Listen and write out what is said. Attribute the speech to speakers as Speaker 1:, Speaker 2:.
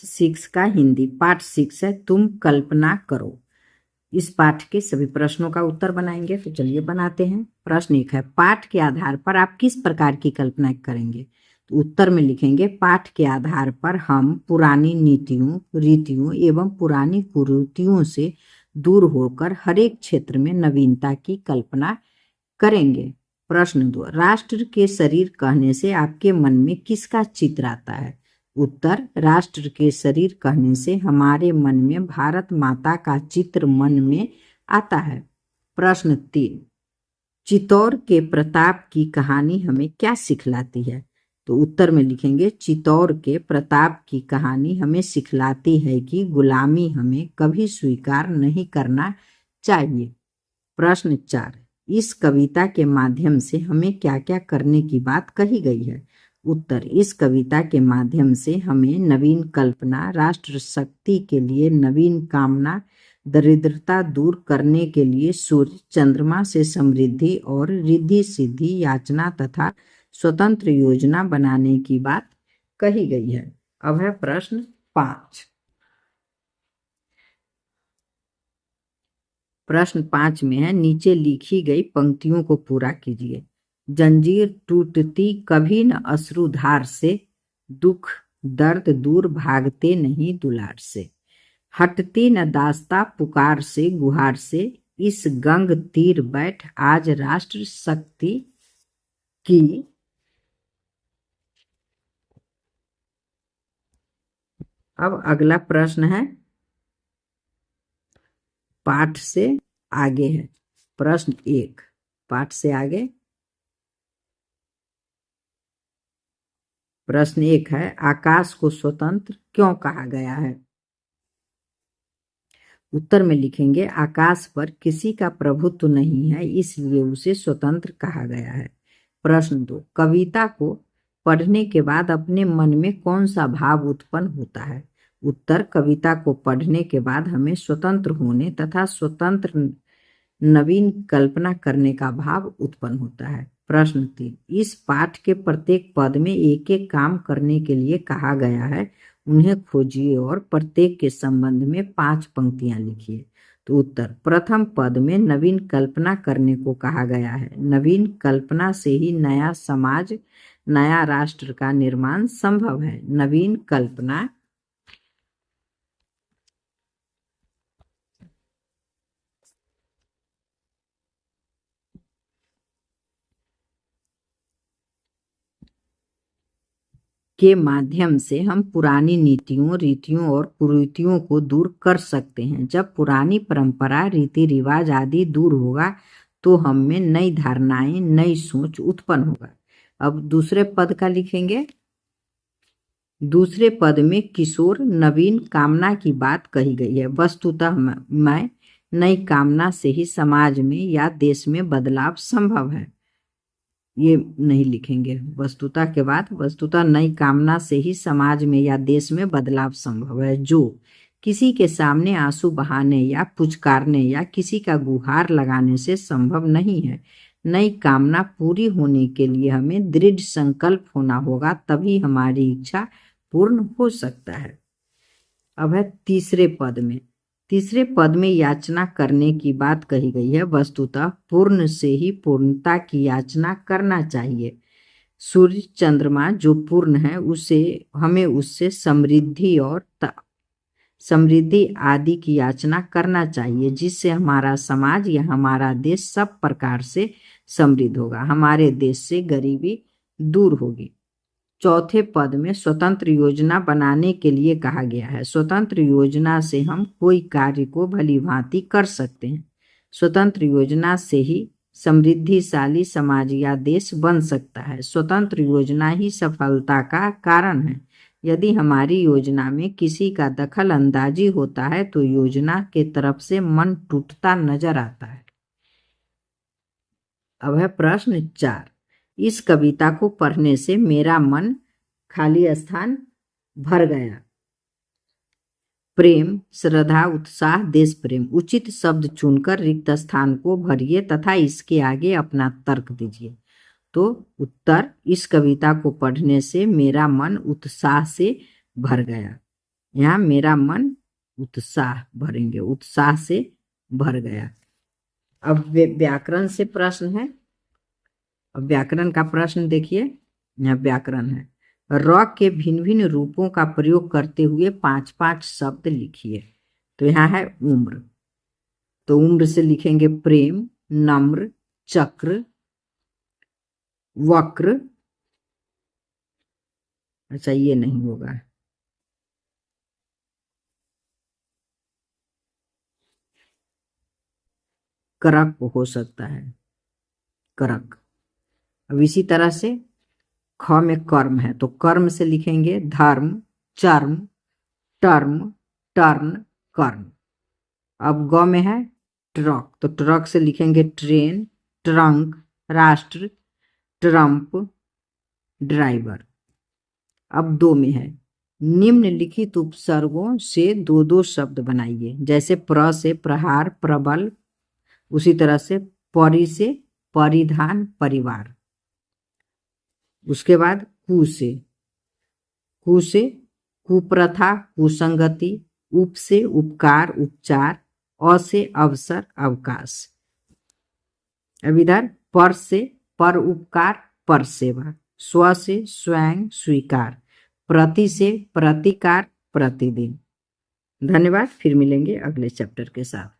Speaker 1: 6 का हिंदी। पाठ 6 है तुम कल्पना करो। इस पाठ के सभी प्रश्नों का उत्तर बनाएंगे। तो चलिए बनाते हैं। प्रश्न 1 है, पाठ के आधार पर आप किस प्रकार की कल्पना करेंगे? तो उत्तर में लिखेंगे, पाठ के आधार पर हम पुरानी नीतियों, रीतियों एवं पुरानी कुरीतियों से दूर होकर हर एक क्षेत्र में नवीनता की कल्पना करेंगे। प्रश्न 2, राष्ट्र के शरीर कहने से आपके मन में किसका चित्र आता है? उत्तर, राष्ट्र के शरीर कहने से हमारे मन में भारत माता का चित्र मन में आता है। प्रश्न 3, चित्तौर के प्रताप की कहानी हमें क्या सिखलाती है? तो उत्तर में लिखेंगे, चित्तौर के प्रताप की कहानी हमें सिखलाती है कि गुलामी हमें कभी स्वीकार नहीं करना चाहिए। प्रश्न 4, इस कविता के माध्यम से हमें क्या क्या करने की बात कही गई है? उत्तर, इस कविता के माध्यम से हमें नवीन कल्पना, राष्ट्र शक्ति के लिए नवीन कामना, दरिद्रता दूर करने के लिए सूर्य चंद्रमा से समृद्धि और रिद्धि सिद्धि याचना तथा स्वतंत्र योजना बनाने की बात कही गई है। अब है प्रश्न 5। प्रश्न 5 में है, नीचे लिखी गई पंक्तियों को पूरा कीजिए। जंजीर टूटती कभी न अश्रुधार से, दुख दर्द दूर भागते नहीं दुलार से। हटती न दास्ता पुकार से गुहार से, इस गंग तीर बैठ आज राष्ट्र शक्ति की। अब अगला प्रश्न है, पाठ से आगे है। प्रश्न 1, पाठ से आगे। प्रश्न 1 है, आकाश को स्वतंत्र क्यों कहा गया है? उत्तर में लिखेंगे, आकाश पर किसी का प्रभुत्व नहीं है, इसलिए उसे स्वतंत्र कहा गया है। प्रश्न 2, कविता को पढ़ने के बाद अपने मन में कौन सा भाव उत्पन्न होता है? उत्तर, कविता को पढ़ने के बाद हमें स्वतंत्र होने तथा स्वतंत्र नवीन कल्पना करने का भाव उत्पन्न होता है। प्रश्न 3, इस पाठ के प्रत्येक पद में एक एक काम करने के लिए कहा गया है, उन्हें खोजिए और प्रत्येक के संबंध में 5 पंक्तियां लिखिए। तो उत्तर, प्रथम पद में नवीन कल्पना करने को कहा गया है। नवीन कल्पना से ही नया समाज, नया राष्ट्र का निर्माण संभव है। नवीन कल्पना के माध्यम से हम पुरानी नीतियों, रीतियों और कुरीतियों को दूर कर सकते हैं। जब पुरानी परंपरा, रीति रिवाज आदि दूर होगा तो हम में नई धारणाएं, नई सोच उत्पन्न होगा। अब दूसरे पद का लिखेंगे। दूसरे पद में किशोर नवीन कामना की बात कही गई है। वस्तुतः मैं नई कामना से ही समाज में या देश में बदलाव संभव है। ये नहीं लिखेंगे वस्तुतः के बाद। वस्तुतः नई कामना से ही समाज में या देश में बदलाव संभव है, जो किसी के सामने आंसू बहाने या पुचकारने या किसी का गुहार लगाने से संभव नहीं है। नई कामना पूरी होने के लिए हमें दृढ़ संकल्प होना होगा, तभी हमारी इच्छा पूर्ण हो सकता है। अब है तीसरे पद में। तीसरे पद में याचना करने की बात कही गई है। वस्तुतः पूर्ण से ही पूर्णता की याचना करना चाहिए। सूर्य चंद्रमा जो पूर्ण है, उसे हमें उससे समृद्धि और समृद्धि आदि की याचना करना चाहिए, जिससे हमारा समाज या हमारा देश सब प्रकार से समृद्ध होगा, हमारे देश से गरीबी दूर होगी। चौथे पद में स्वतंत्र योजना बनाने के लिए कहा गया है। स्वतंत्र योजना से हम कोई कार्य को भलीभांति कर सकते हैं। स्वतंत्र योजना से ही समृद्धिशाली समाज या देश बन सकता है। स्वतंत्र योजना ही सफलता का कारण है। यदि हमारी योजना में किसी का दखल अंदाजी होता है तो योजना के तरफ से मन टूटता नजर आता है। अब है प्रश्न 4, इस कविता को पढ़ने से मेरा मन खाली स्थान भर गया। प्रेम, श्रद्धा, उत्साह, देश प्रेम। उचित शब्द चुनकर रिक्त स्थान को भरिए तथा इसके आगे अपना तर्क दीजिए। तो उत्तर, इस कविता को पढ़ने से मेरा मन उत्साह से भर गया। यहाँ मेरा मन उत्साह भरेंगे, उत्साह से भर गया। अब व्याकरण से प्रश्न है। अब व्याकरण का प्रश्न देखिए, यहाँ व्याकरण है। र के भिन्न भिन्न रूपों का प्रयोग करते हुए 5-5 शब्द लिखिए। तो यहाँ है उम्र, तो उम्र से लिखेंगे प्रेम, नम्र, चक्र, वक्र, अच्छा ये नहीं होगा, करक हो सकता है, करक। अब इसी तरह से ख में कर्म है, तो कर्म से लिखेंगे धर्म, चर्म, टर्म, टर्न, कर्म। अब ग में है ट्रक, तो ट्रक से लिखेंगे ट्रेन, ट्रंक, राष्ट्र, ट्रंप, ड्राइवर। अब 2 में है निम्नलिखित उपसर्गों से 2-2 शब्द बनाइए। जैसे प्र से प्रहार, प्रबल, उसी तरह से परि से परिधान, परिवार। उसके बाद कु से कुप्रथा, कुसंगति, उप से उपकार, उपचार, अ से अवसर, अवकाश। अब इधर पर से पर उपकार, पर सेवा, स्व से स्वयं, स्वीकार, प्रति से प्रतिकार, प्रतिदिन। धन्यवाद, फिर मिलेंगे अगले चैप्टर के साथ।